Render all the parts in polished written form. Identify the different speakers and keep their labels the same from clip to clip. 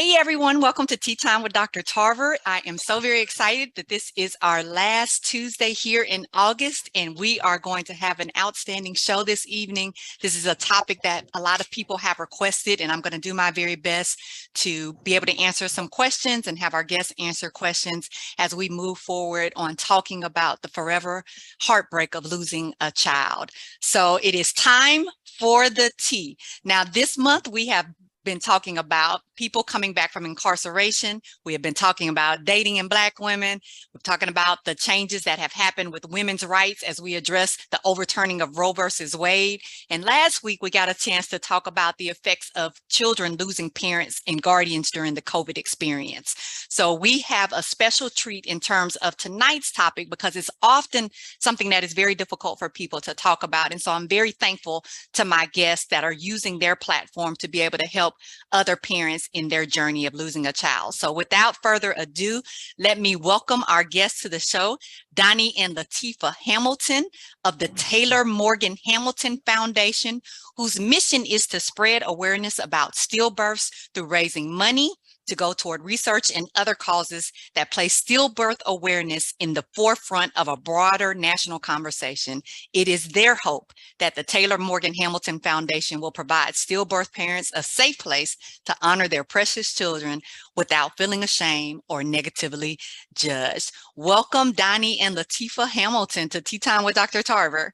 Speaker 1: Hey everyone, welcome to Tea Time with Dr. Tarver. I am so very excited that this is our last Tuesday here in August, and we are going to have an outstanding show this evening. This is a topic that a lot of people have requested, and I'm going to do my very best to be able to answer some questions and have our guests answer questions as we move forward on talking about the forever heartbreak of losing a child. So it is time for the tea. Now, this month we have been talking about people coming back from incarceration. We have been talking about dating in Black women. We're talking about the changes that have happened with women's rights as we address the overturning of Roe versus Wade. And last week, we got a chance to talk about the effects of children losing parents and guardians during the COVID experience. So we have a special treat in terms of tonight's topic because it's often something that is very difficult for people to talk about. And so I'm very thankful to my guests that are using their platform to be able to help other parents in their journey of losing a child. So without further ado, let me welcome our guests to the show, Donny and Latifa Hamilton of the Taylor Morgan Hamilton Foundation, whose mission is to spread awareness about stillbirths through raising money to go toward research and other causes that place stillbirth awareness in the forefront of a broader national conversation. It is their hope that the Taylor Morgan Hamilton Foundation will provide stillbirth parents a safe place to honor their precious children without feeling ashamed or negatively judged. Welcome, Donny and Latifa Hamilton, to Tea Time with Dr. Tarver.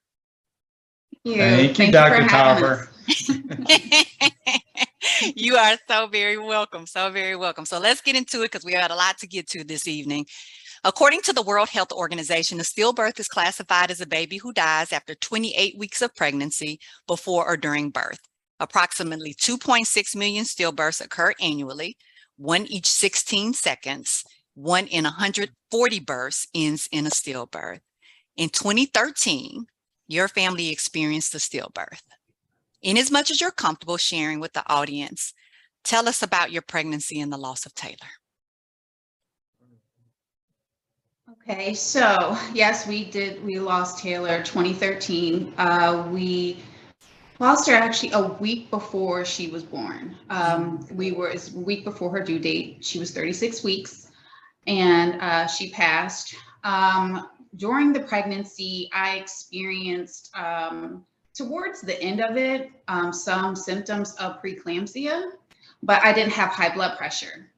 Speaker 2: Thank you, Dr. Tarver.
Speaker 1: You are so very welcome. So very welcome. So let's get into it because we have a lot to get to this evening. According to the World Health Organization, a stillbirth is classified as a baby who dies after 28 weeks of pregnancy before or during birth. Approximately 2.6 million stillbirths occur annually, one each 16 seconds. One in 140 births ends in a stillbirth. In 2013, your family experienced a stillbirth. Inasmuch as you're comfortable sharing with the audience, tell us about your pregnancy and the loss of Taylor.
Speaker 3: Okay, so yes, we lost Taylor 2013. We lost her actually a week before she was born. It's a week before her due date. She was 36 weeks and she passed. During the pregnancy, I experienced, towards the end of it, some symptoms of preeclampsia, but I didn't have high blood pressure.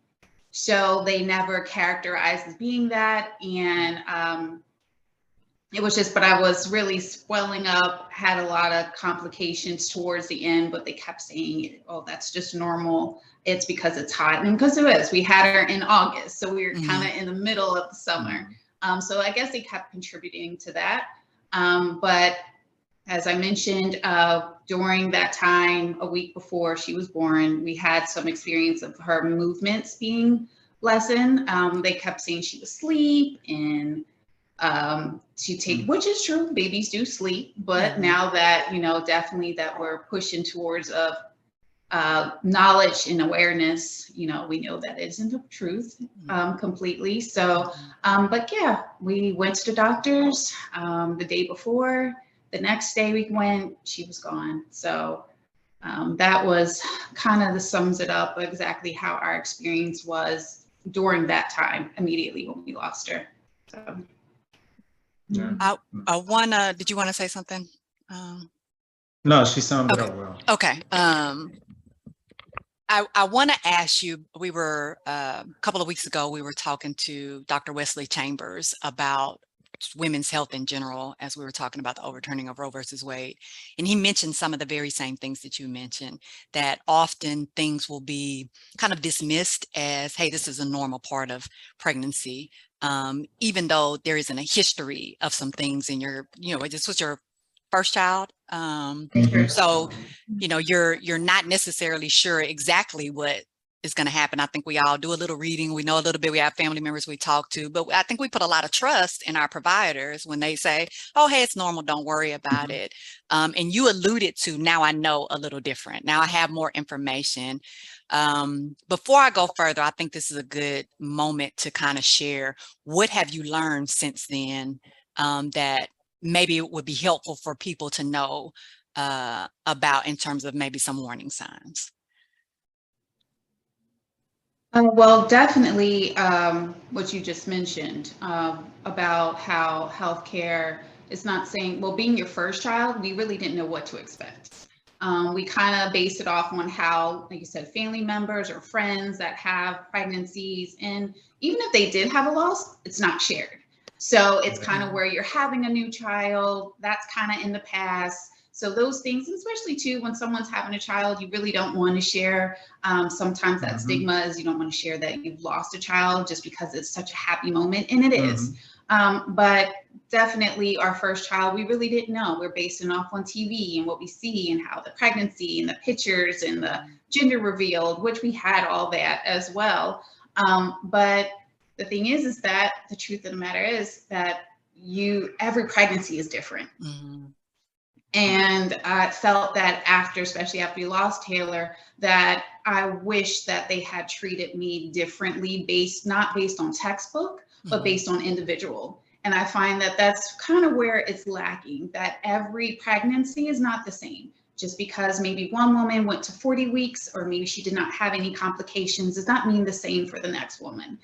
Speaker 3: So they never characterized as being that. And it was just, but I was really swelling up, had a lot of complications towards the end, but they kept saying, oh, that's just normal. It's because it's hot. And because it is, we had her in August. So we were kind of in the middle of the summer. So I guess they kept contributing to that. But as I mentioned, during that time, a week before she was born, we had some experience of her movements being lessened. They kept saying she was asleep and which is true, babies do sleep. But now that, definitely that we're pushing towards knowledge and awareness, we know that isn't the truth completely. So, but yeah, we went to the doctors the day before. The next day we went, she was gone. So that was kind of sums it up exactly how our experience was during that time, immediately when we lost her. So.
Speaker 1: I did you want to say something?
Speaker 2: No, she summed it up well.
Speaker 1: Okay. I want to ask you, we were a couple of weeks ago, we were talking to Dr. Wesley Chambers about women's health in general, as we were talking about the overturning of Roe versus Wade. And he mentioned some of the very same things that you mentioned, that often things will be kind of dismissed as, hey, this is a normal part of pregnancy, even though there isn't a history of some things in your, this was your first child. So, you're not necessarily sure exactly what is going to happen. I think we all do a little reading. We know a little bit. We have family members we talk to, but I think we put a lot of trust in our providers when they say, oh, hey, it's normal. Don't worry about it. And you alluded to, now I know a little different. Now I have more information. Before I go further, I think this is a good moment to kind of share, what have you learned since then that maybe it would be helpful for people to know about in terms of maybe some warning signs?
Speaker 3: Well, definitely what you just mentioned about how healthcare is not saying, well, being your first child, we really didn't know what to expect. We kind of based it off on how, like you said, family members or friends that have pregnancies, and even if they did have a loss, it's not shared. So it's kind of where you're having a new child, that's kind of in the past. So those things, especially too, when someone's having a child, you really don't want to share. Sometimes that stigma is you don't want to share that you've lost a child just because it's such a happy moment, and it is. But definitely our first child, we really didn't know. We're basing off on TV and what we see and how the pregnancy and the pictures and the gender revealed, which we had all that as well. But the thing is that the truth of the matter is that every pregnancy is different. And I felt that especially after we lost Taylor, that I wish that they had treated me differently, not based on textbook, but based on individual. And I find that that's kind of where it's lacking, that every pregnancy is not the same. Just because maybe one woman went to 40 weeks or maybe she did not have any complications does not mean the same for the next woman.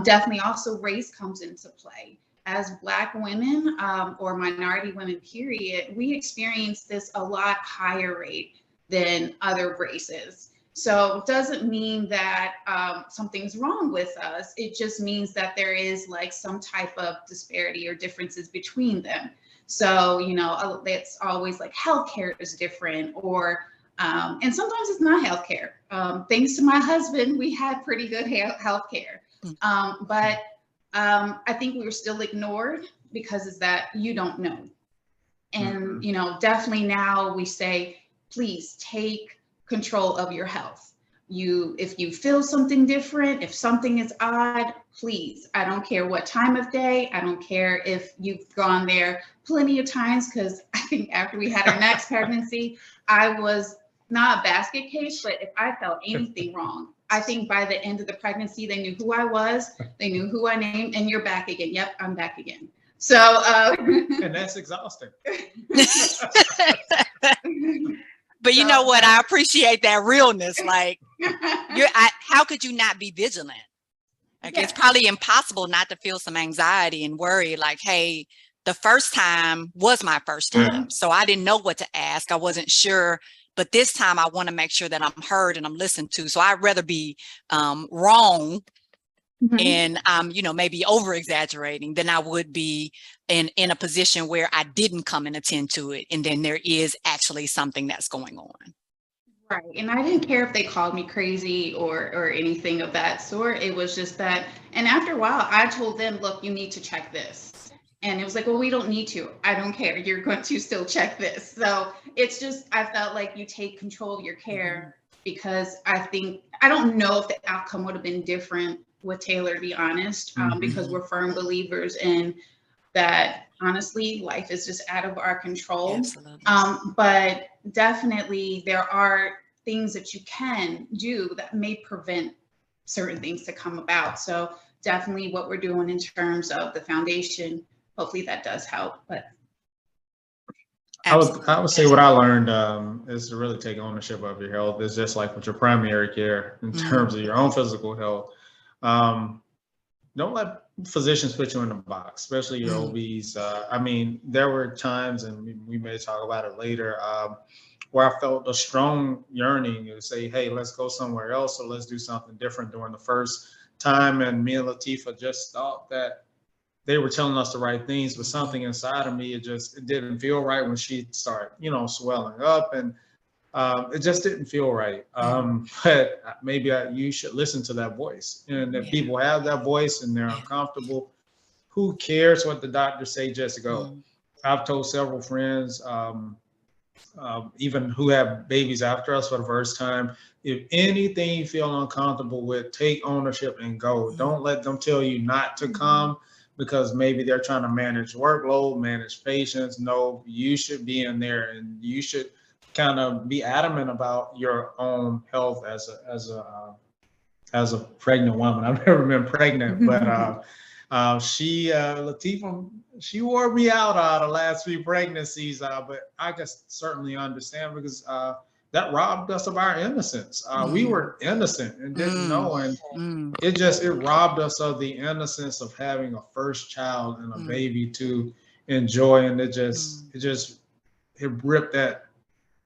Speaker 3: Definitely also race comes into play. As Black women or minority women, period, we experience this a lot higher rate than other races. So it doesn't mean that something's wrong with us. It just means that there is like some type of disparity or differences between them. So, it's always like healthcare is different, or and sometimes it's not healthcare. Thanks to my husband, we had pretty good healthcare. But I think we were still ignored because it's that you don't know. And, definitely now we say, please take control of your health. If you feel something different, if something is odd, please, I don't care what time of day. I don't care if you've gone there plenty of times, because I think after we had our next pregnancy, I was not a basket case, but if I felt anything wrong, I think by the end of the pregnancy, they knew who I was, they knew who I named, and you're back again. Yep, I'm back again. So,
Speaker 2: and that's exhausting.
Speaker 1: But you know what? I appreciate that realness. Like, how could you not be vigilant? Like, it's probably impossible not to feel some anxiety and worry. Like, hey, the first time was my first time, so I didn't know what to ask. I wasn't sure. But this time I want to make sure that I'm heard and I'm listened to. So I'd rather be wrong and maybe over exaggerating than I would be in a position where I didn't come and attend to it. And then there is actually something that's going on.
Speaker 3: Right. And I didn't care if they called me crazy or anything of that sort. It was just that. And after a while, I told them, look, you need to check this. And it was like, well, we don't need to. I don't care. You're going to still check this. So it's just, I felt like you take control of your care, because I don't know if the outcome would have been different with Taylor, to be honest, because we're firm believers in that. Honestly, life is just out of our control.
Speaker 1: Absolutely.
Speaker 3: But definitely there are things that you can do that may prevent certain things to come about. So definitely what we're doing in terms of the foundation, hopefully that does help. But
Speaker 2: I would say what I learned is to really take ownership of your health. It's just like with your primary care in terms of your own physical health. Don't let physicians put you in a box, especially your OBs. I mean, there were times, and we may talk about it later, where I felt a strong yearning to say, hey, let's go somewhere else, or let's do something different during the first time. And me and Latifa just thought that they were telling us the right things, but something inside of me, it didn't feel right when she started, swelling up, and it just didn't feel right. But maybe you should listen to that voice. And if people have that voice and they're uncomfortable, who cares what the doctors say? Just go. I've told several friends, even who have babies after us for the first time, if anything you feel uncomfortable with, take ownership and go. Don't let them tell you not to come because maybe they're trying to manage workload, manage patients. No, you should be in there, and you should kind of be adamant about your own health as a pregnant woman. I've never been pregnant, but Latifa, she wore me out the last few pregnancies, but I can certainly understand because that robbed us of our innocence. We were innocent and didn't know, and it robbed us of the innocence of having a first child and a baby to enjoy, and it ripped that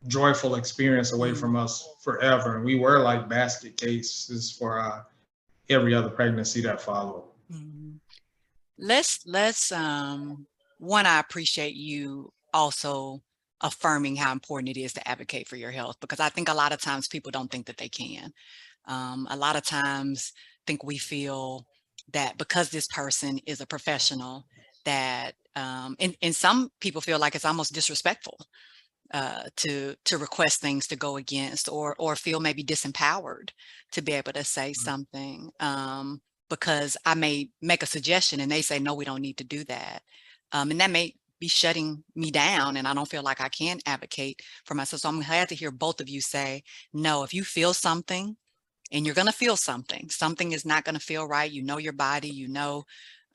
Speaker 2: joyful experience away from us forever. And we were like basket cases for every other pregnancy that followed.
Speaker 1: Let's one, I appreciate you also affirming how important it is to advocate for your health, because I think a lot of times people don't think that they can. A lot of times think we feel that because this person is a professional that and some people feel like it's almost disrespectful to request things to go against, or feel maybe disempowered to be able to say something because I may make a suggestion and they say, no, we don't need to do that. And that may be shutting me down, and I don't feel like I can advocate for myself. So I'm glad to hear both of you say, no, if you feel something, and you're going to feel something is not going to feel right. You know your body, you know,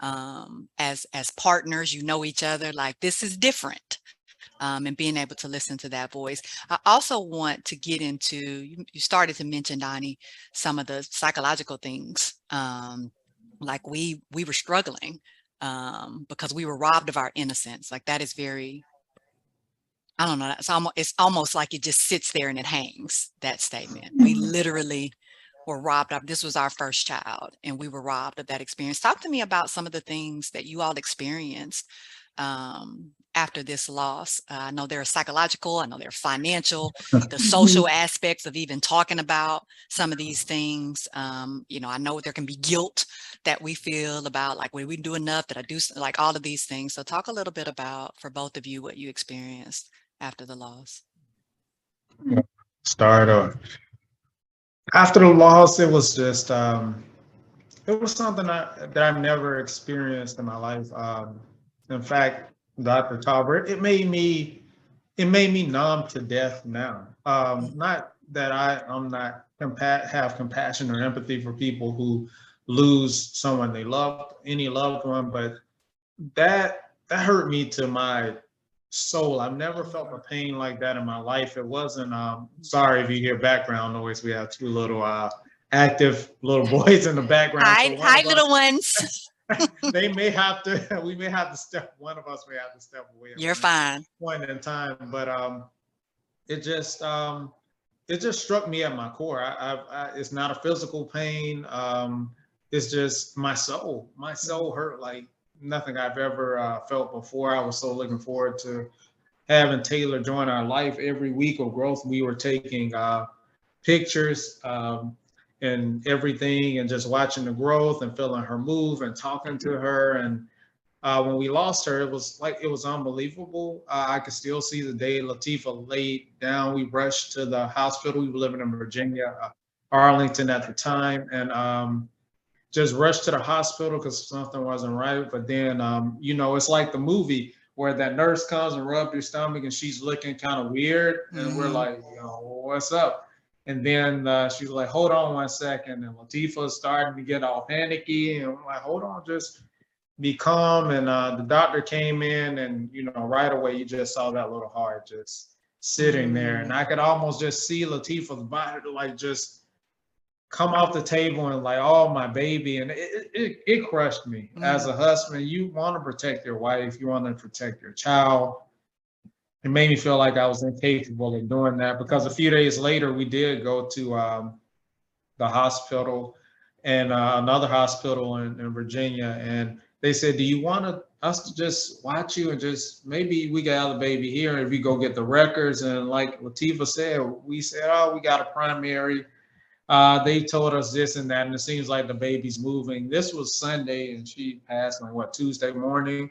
Speaker 1: as partners, you know each other, like this is different. And being able to listen to that voice. I also want to get into, you started to mention, Donnie, some of the psychological things. Like we were struggling because we were robbed of our innocence. Like that is very, I don't know, it's almost like it just sits there and it hangs, that statement. We literally were robbed of, this was our first child, and we were robbed of that experience. Talk to me about some of the things that you all experienced after this loss. I know there are psychological, I know there are financial, the social aspects of even talking about some of these things. You know, I know there can be guilt that we feel about, like, well, we do enough, that I do, like all of these things. So talk a little bit about, for both of you, what you experienced after the loss.
Speaker 2: Start off. After the loss, it was just, it was something that I've never experienced in my life. In fact, Dr. Tarver, it made me numb to death now. Not that I'm not have compassion or empathy for people who lose someone they love, any loved one, but that hurt me to my soul. I've never felt a pain like that in my life. It wasn't, sorry if you hear background noise. We have two little active little boys in the background.
Speaker 1: Hi, little ones.
Speaker 2: We may have to step, one of us may have to step away.
Speaker 1: You're fine.
Speaker 2: Point in time, but it just struck me at my core. It's not a physical pain. It's just my soul. My soul hurt like nothing I've ever felt before. I was so looking forward to having Taylor join our life. Every week of growth, we were taking pictures and everything, and just watching the growth and feeling her move and talking to her. And when we lost her, it was unbelievable. I could still see the day Latifa laid down. We rushed to the hospital. We were living in Virginia, Arlington at the time, and just rushed to the hospital because something wasn't right. But then, you know, it's like the movie where that nurse comes and rubs your stomach and she's looking kind of weird. And we're like, what's up? And then she's like, hold on 1 second. And Latifa's starting to get all panicky. And I'm like, hold on, just be calm. And the doctor came in, and, you know, right away, you just saw that little heart just sitting there. And I could almost just see Latifa's body like just come off the table, and like, oh, my baby. And it crushed me. As a husband, you want to protect your wife, you want to protect your child. It made me feel like I was incapable of doing that, because a few days later, we did go to the hospital, and another hospital in Virginia. And they said, do you want us to just watch you, and just maybe we got the baby here, and if you go get the records? And like Latifa said, we said, oh, we got a primary. They told us this and that, and it seems like the baby's moving. This was Sunday, and she passed like Tuesday morning.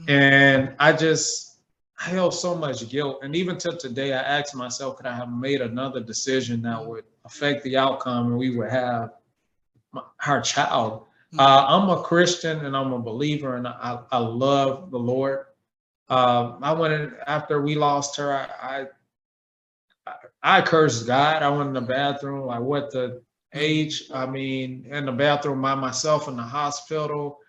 Speaker 2: And I held so much guilt. And even till today, I asked myself, could I have made another decision that would affect the outcome, and we would have our child? I'm a Christian and I'm a believer, and I love the Lord. I went in, after we lost her, I cursed God. I went in the bathroom, like, what the age? I mean, in the bathroom by myself in the hospital,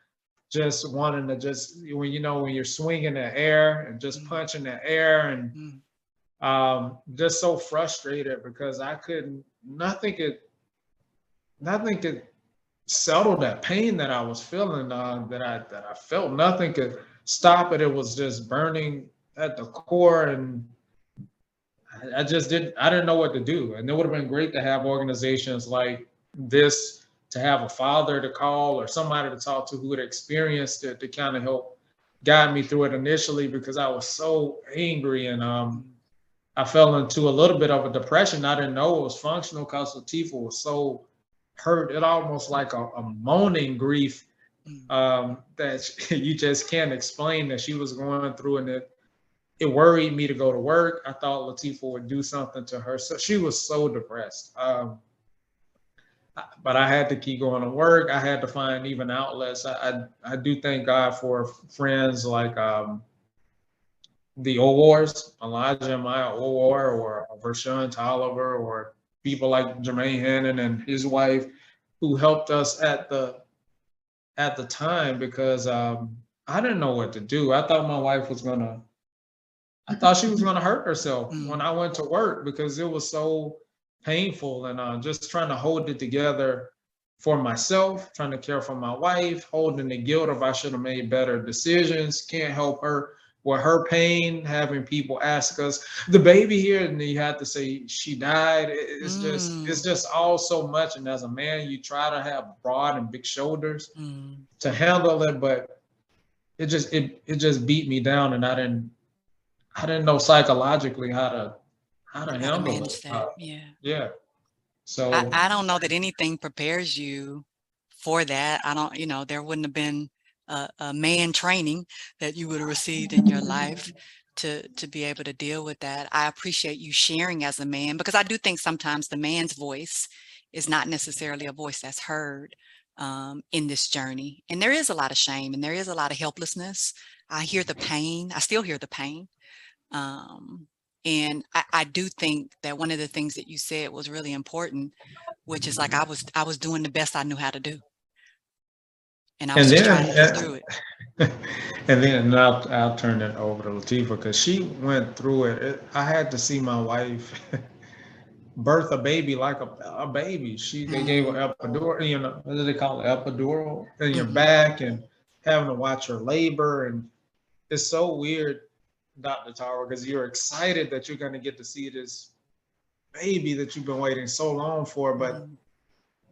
Speaker 2: just wanting to when you're swinging the air and just punching the air. And just so frustrated because nothing could settle that pain that I was feeling, that I felt. Nothing could stop it. It was just burning at the core, and I just didn't know what to do. And it would have been great to have organizations like this, to have a father to call or somebody to talk to who had experienced it, to kind of help guide me through it initially, because I was so angry, and I fell into a little bit of a depression. I didn't know it was functional because Latifa was so hurt. It almost like a moaning grief, that you just can't explain, that she was going through, and it worried me to go to work. I thought Latifa would do something to her. So she was so depressed. But I had to keep going to work. I had to find even outlets. I do thank God for friends like the Owars, Elijah and Maya Owar, or Vershawn Tolliver, or people like Jermaine Hannon and his wife, who helped us at the time, because I didn't know what to do. I thought my wife was gonna I thought she was going to hurt herself when I went to work, because it was so painful, and just trying to hold it together for myself, trying to care for my wife, holding the guilt of I should have made better decisions, can't help her with her pain, having people ask us, the baby here, and then you have to say she died. It's just all so much. And as a man, you try to have broad and big shoulders to handle it, but it just beat me down, and I didn't know psychologically how to handle
Speaker 1: manage
Speaker 2: it.
Speaker 1: that.
Speaker 2: Yeah. So
Speaker 1: I don't know that anything prepares you for that. I don't, there wouldn't have been a man training that you would have received in your life to be able to deal with that. I appreciate you sharing as a man, because I do think sometimes the man's voice is not necessarily a voice that's heard in this journey. And there is a lot of shame, and there is a lot of helplessness. I hear the pain. I still hear the pain. And I do think that one of the things that you said was really important, which is like I was doing the best I knew how to do, and I was just trying to get through it.
Speaker 2: And then I'll turn it over to Latifa, because she went through it. I had to see my wife birth a baby like a baby. They gave her epidural, what do they call it, epidural in your back, and having to watch her labor, and it's so weird, Dr. Tarver, because you're excited that you're going to get to see this baby that you've been waiting so long for, but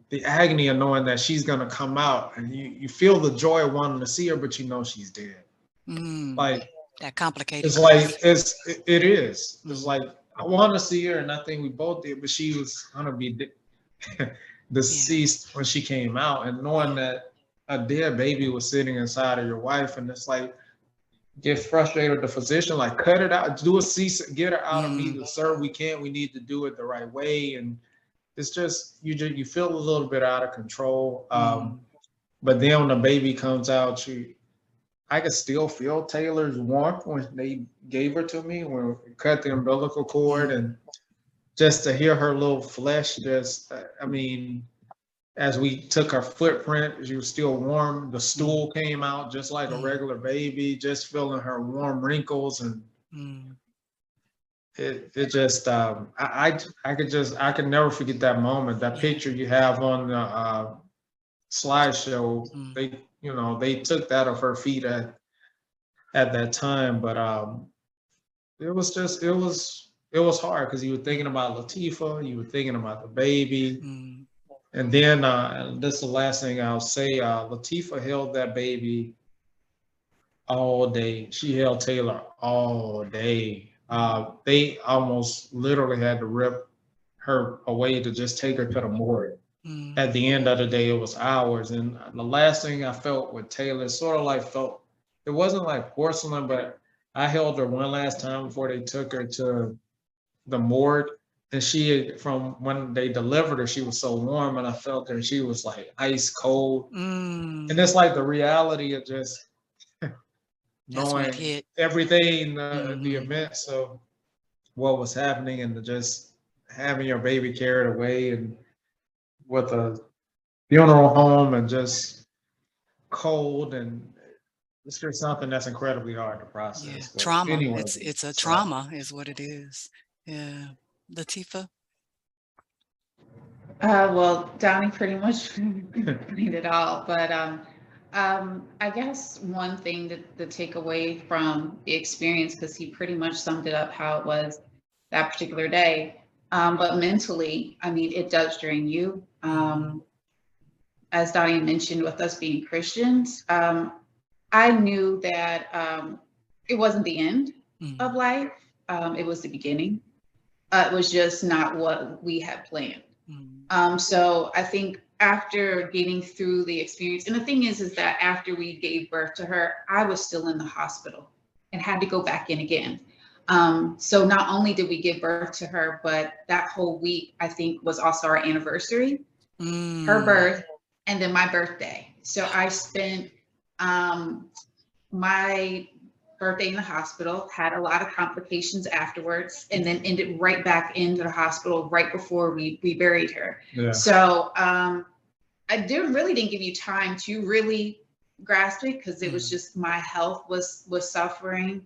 Speaker 2: the agony of knowing that she's going to come out, and you feel the joy of wanting to see her, but you know she's dead. Like,
Speaker 1: that complicated.
Speaker 2: It's like it is. It's like I want to see her, and I think we both did, but she was going to be deceased when she came out, and knowing that a dead baby was sitting inside of your wife, and it's like, get frustrated with the physician, like, cut it out, do a cease, get her out immediately. Sir, we need to do it the right way. And it's just you feel a little bit out of control. But then when the baby comes out, I could still feel Taylor's warmth when they gave her to me, when we cut the umbilical cord, and just to hear her little flesh, as we took her footprint, she was still warm. The stool came out just like a regular baby, just feeling her warm wrinkles, and it just I could never forget that moment. That picture you have on the slideshow, they took that of her feet at that time, but it was hard, because you were thinking about Latifa, you were thinking about the baby. And then, this is the last thing I'll say, Latifa held that baby all day. She held Taylor all day. They almost literally had to rip her away to just take her to the morgue. At the end of the day, it was hours. And the last thing I felt with Taylor, it wasn't like porcelain, but I held her one last time before they took her to the morgue. And from when they delivered her, she was so warm, and I felt her, she was like ice cold. And it's like the reality of just knowing everything, the events of what was happening, and just having your baby carried away, and with a funeral home, and just cold, and it's just something that's incredibly hard to process.
Speaker 1: Trauma. It's a trauma is what it is. Yeah. Latifa?
Speaker 3: Well, Donnie pretty much explained it all, but I guess one thing to take away from the experience, because he pretty much summed it up how it was that particular day. But mentally, I mean, it does drain you. As Donnie mentioned, with us being Christians, I knew that it wasn't the end of life. It was the beginning. It was just not what we had planned. So I think after getting through the experience, and the thing is that after we gave birth to her, I was still in the hospital and had to go back in again. So not only did we give birth to her, but that whole week, I think, was also our anniversary, her birth, and then my birthday. So I spent my birthday in the hospital, had a lot of complications afterwards, and then ended right back into the hospital right before we buried her. Yeah. So I really didn't give you time to really grasp it, because it was just my health was suffering,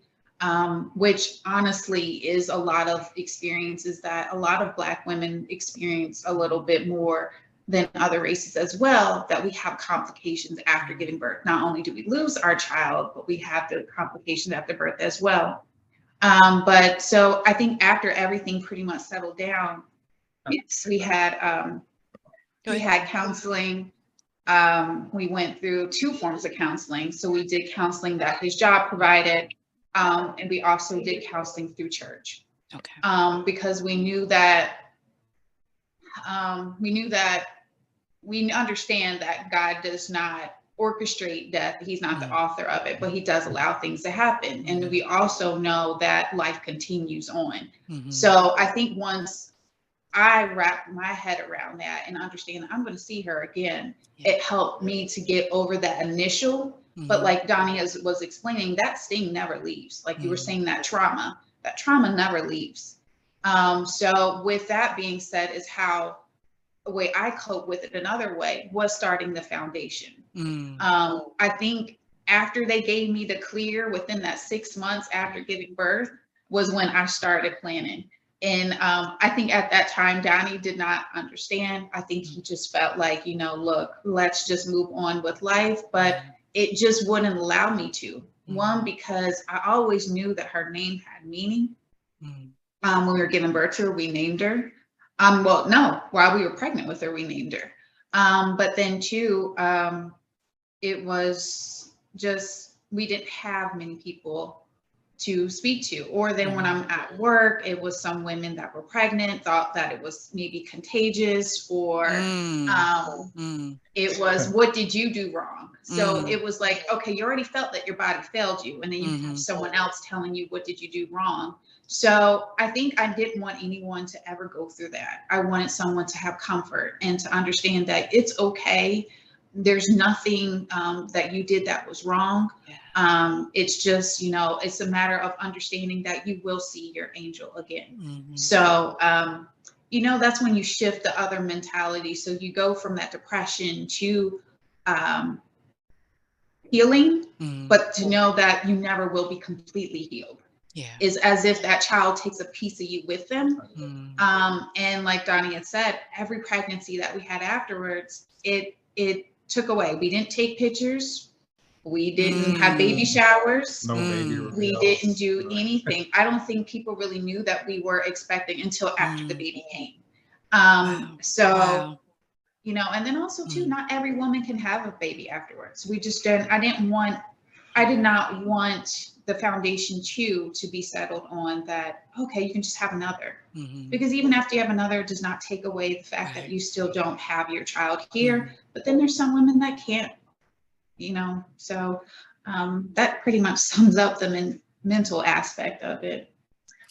Speaker 3: which honestly is a lot of experiences that a lot of Black women experience a little bit more than other races as well, that we have complications after giving birth. Not only do we lose our child, but we have the complications after birth as well. But so I think after everything pretty much settled down, yes, we had counseling. We went through 2 forms of counseling. So we did counseling that his job provided, and we also did counseling through church. Okay. Because we knew that we understand that God does not orchestrate death. He's not the author of it, but he does allow things to happen. And we also know that life continues on. So I think once I wrapped my head around that and understand that I'm going to see her again, it helped me to get over that initial, but like Donnie was explaining, that sting never leaves. Like you were saying, that trauma never leaves. So with that being said, is how the way I cope with it another way was starting the foundation. I think after they gave me the clear within that 6 months after giving birth was when I started planning. And I think at that time, Donnie did not understand. I think he just felt like, look, let's just move on with life. But it just wouldn't allow me to. One, because I always knew that her name had meaning. When we were giving birth to her, we named her. Well, no, while we were pregnant with her, we named her. But then 2, it was just, we didn't have many people to speak to. Or then when I'm at work, it was some women that were pregnant, thought that it was maybe contagious, or it was, what did you do wrong? So it was like, okay, you already felt that your body failed you, and then you have someone else telling you, what did you do wrong? So I think I didn't want anyone to ever go through that. I wanted someone to have comfort and to understand that it's okay. There's nothing that you did that was wrong. It's just, it's a matter of understanding that you will see your angel again. So, that's when you shift the other mentality. So you go from that depression to healing, but to know that you never will be completely healed. Is as if that child takes a piece of you with them. And like Donnie had said, every pregnancy that we had afterwards, it took away. We didn't take pictures. We didn't have baby showers. No baby reveals. We didn't do anything. I don't think people really knew that we were expecting until after the baby came. So, and then also too, not every woman can have a baby afterwards. We just didn't, I did not want the foundation to be settled on that, okay, you can just have another. Because even after you have another, it does not take away the fact that you still don't have your child here. But then there's some women that can't, so that pretty much sums up the mental aspect of it.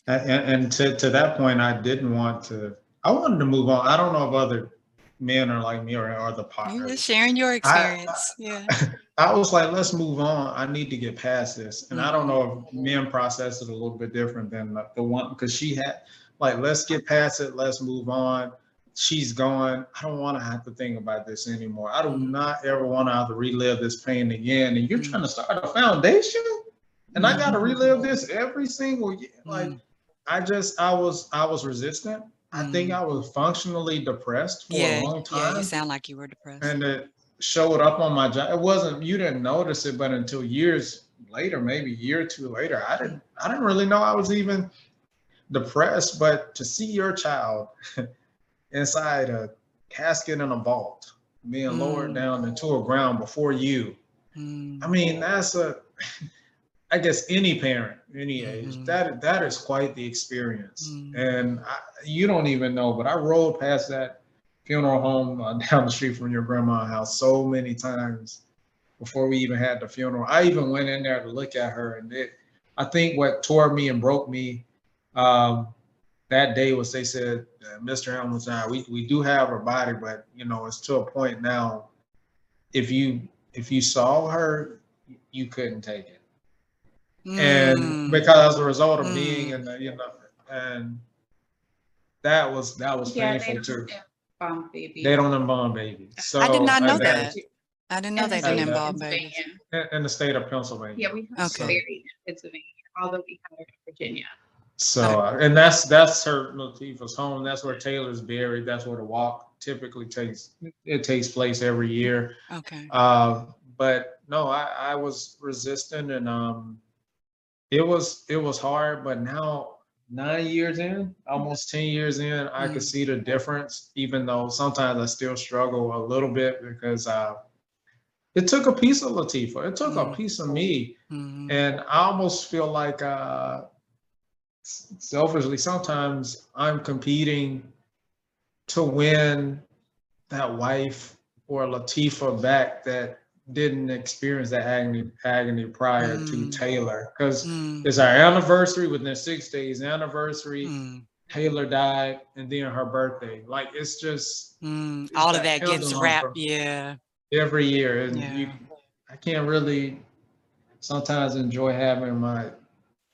Speaker 2: And to that point, I wanted to move on. I don't know if other men are like me or the partners.
Speaker 1: You're just sharing your experience.
Speaker 2: I was like, let's move on. I need to get past this. And I don't know if men process it a little bit different than the one, because she had like, let's get past it. Let's move on. She's gone. I don't want to have to think about this anymore. I do not ever want to have to relive this pain again. And you're trying to start a foundation, and I got to relive this every single year. Like, I was resistant. I think I was functionally depressed for a long time.
Speaker 1: Yeah, you sound like you were depressed.
Speaker 2: And it showed up on my job. It wasn't, you didn't notice it, but until years later, maybe a year or two later, I didn't really know I was even depressed. But to see your child inside a casket in a vault, being lowered down into a ground before you, I mean, that's I guess any parent, any age, that is quite the experience. And you don't even know, but I rolled past that funeral home down the street from your grandma's house so many times before we even had the funeral. I even went in there to look at her, and I think what tore me and broke me that day was they said, Mr. Hamilton, we do have her body, but it's to a point now. If you saw her, you couldn't take it. And because as a result of being in the, and that was painful too. They don't embalm babies. So
Speaker 1: I did not know that. I didn't know they didn't embalm babies.
Speaker 2: In the state of Pennsylvania.
Speaker 3: Yeah, we have buried in Pennsylvania, although we have her in Virginia.
Speaker 2: So and that's her Latifa's home. That's where Taylor's buried. That's where the walk typically takes place every year.
Speaker 1: Okay.
Speaker 2: But no, I was resistant, and it was hard, but now 9 years in, almost 10 years in, I could see the difference, even though sometimes I still struggle a little bit because it took a piece of Latifa. It took a piece of me. And I almost feel like selfishly, sometimes I'm competing to win that wife or Latifa back that didn't experience that agony prior to Taylor, because it's our anniversary. Within 6 days anniversary, Taylor died, and then her birthday. Like, it's just
Speaker 1: all of that gets wrapped
Speaker 2: every year, and I can't really sometimes enjoy having my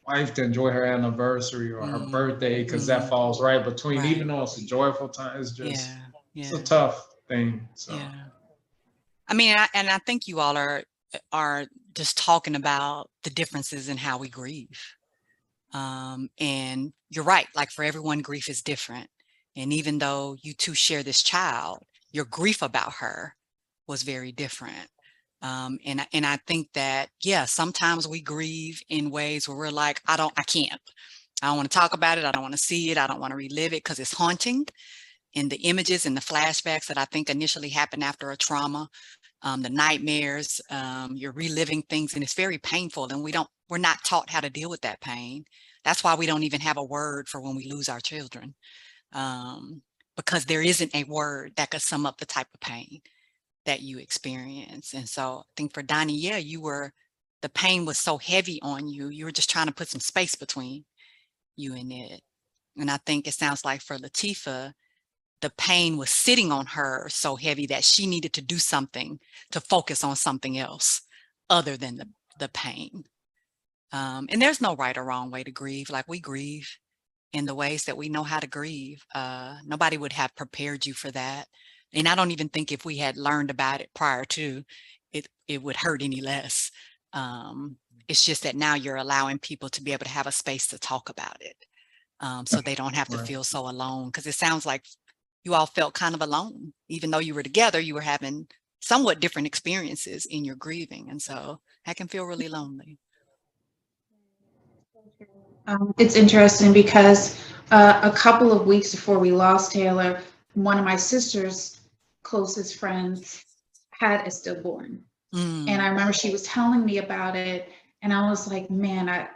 Speaker 2: wife to enjoy her anniversary or her birthday, because that falls right between, even though it's a joyful time, it's just it's a tough thing. So
Speaker 1: I mean, I think you all are just talking about the differences in how we grieve. And you're right, like for everyone, grief is different. And even though you two share this child, your grief about her was very different. And I think that, sometimes we grieve in ways where we're like, I can't. I don't want to talk about it. I don't want to see it. I don't want to relive it because it's haunting. And the images and the flashbacks that I think initially happen after a trauma, the nightmares, you're reliving things, and it's very painful. And we're not taught how to deal with that pain. That's why we don't even have a word for when we lose our children, because there isn't a word that could sum up the type of pain that you experience. And so I think for Donny, the pain was so heavy on you. You were just trying to put some space between you and it. And I think it sounds like for Latifa, the pain was sitting on her so heavy that she needed to do something to focus on something else other than the pain. And there's no right or wrong way to grieve. Like, we grieve in the ways that we know how to grieve. Nobody would have prepared you for that. And I don't even think if we had learned about it prior to, it would hurt any less. It's just that now you're allowing people to be able to have a space to talk about it, so they don't have to feel so alone. Because it sounds like you all felt kind of alone. Even though you were together, you were having somewhat different experiences in your grieving. And so that can feel really lonely.
Speaker 3: It's interesting because a couple of weeks before we lost Taylor, one of my sister's closest friends had a stillborn. And I remember she was telling me about it, and I was like, man, I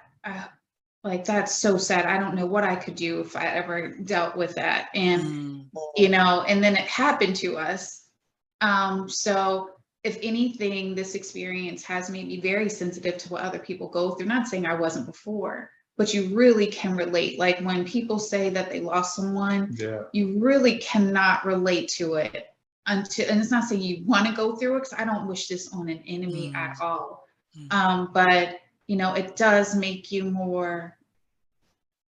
Speaker 3: like, that's so sad. I don't know what I could do if I ever dealt with that. And, and then it happened to us. So if anything, this experience has made me very sensitive to what other people go through. Not saying I wasn't before, but you really can relate. Like, when people say that they lost someone, you really cannot relate to it and it's not saying you want to go through it, because I don't wish this on an enemy at all. But it does make you more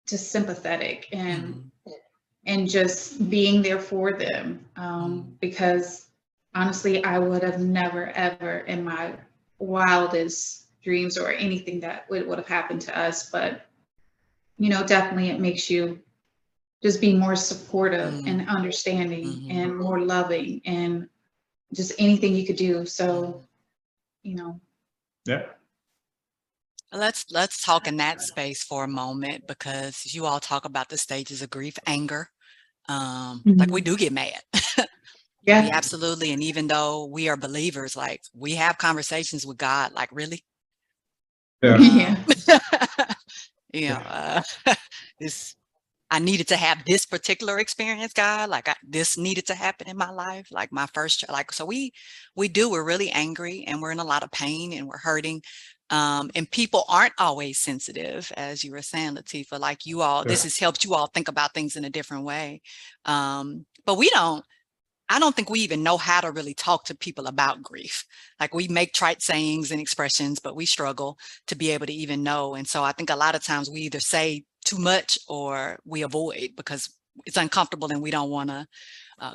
Speaker 3: just sympathetic and just being there for them. Because honestly, I would have never, ever in my wildest dreams or anything that would have happened to us. But definitely it makes you just be more supportive and understanding and more loving and just anything you could do. So,
Speaker 2: Yeah.
Speaker 1: Let's talk in that space for a moment, because you all talk about the stages of grief, anger. Like we do get mad.
Speaker 3: Yeah.
Speaker 1: We absolutely. And even though we are believers, like we have conversations with God, like, really?
Speaker 2: Yeah.
Speaker 1: This, I needed to have this particular experience, God. Like this needed to happen in my life. Like my first, like, so we're really angry and we're in a lot of pain and we're hurting. And people aren't always sensitive, as you were saying, Latifa, like you all, this has helped you all think about things in a different way. But I don't think we even know how to really talk to people about grief. Like we make trite sayings and expressions, but we struggle to be able to even know. And so I think a lot of times we either say too much or we avoid because it's uncomfortable and we don't want to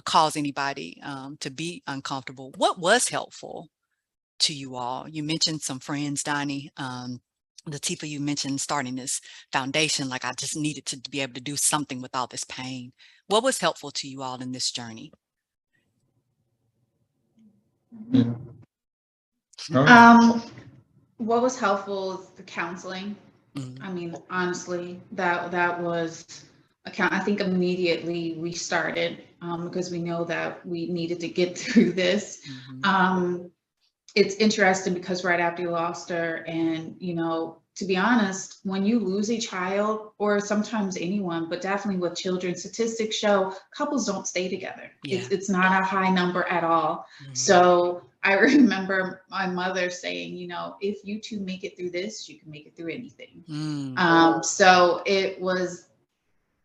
Speaker 1: cause anybody to be uncomfortable. What was helpful to you all? You mentioned some friends, Donnie. Latifa, you mentioned starting this foundation. Like I just needed to be able to do something with all this pain. What was helpful to you all in this journey?
Speaker 2: Yeah.
Speaker 3: What was helpful is the counseling. I mean, honestly, that was I think immediately we started because we know that we needed to get through this. It's interesting because right after you lost her, and to be honest, when you lose a child, or sometimes anyone, but definitely with children, statistics show couples don't stay together.
Speaker 1: Yeah.
Speaker 3: It's not a high number at all. So I remember my mother saying, if you two make it through this, you can make it through anything. So it was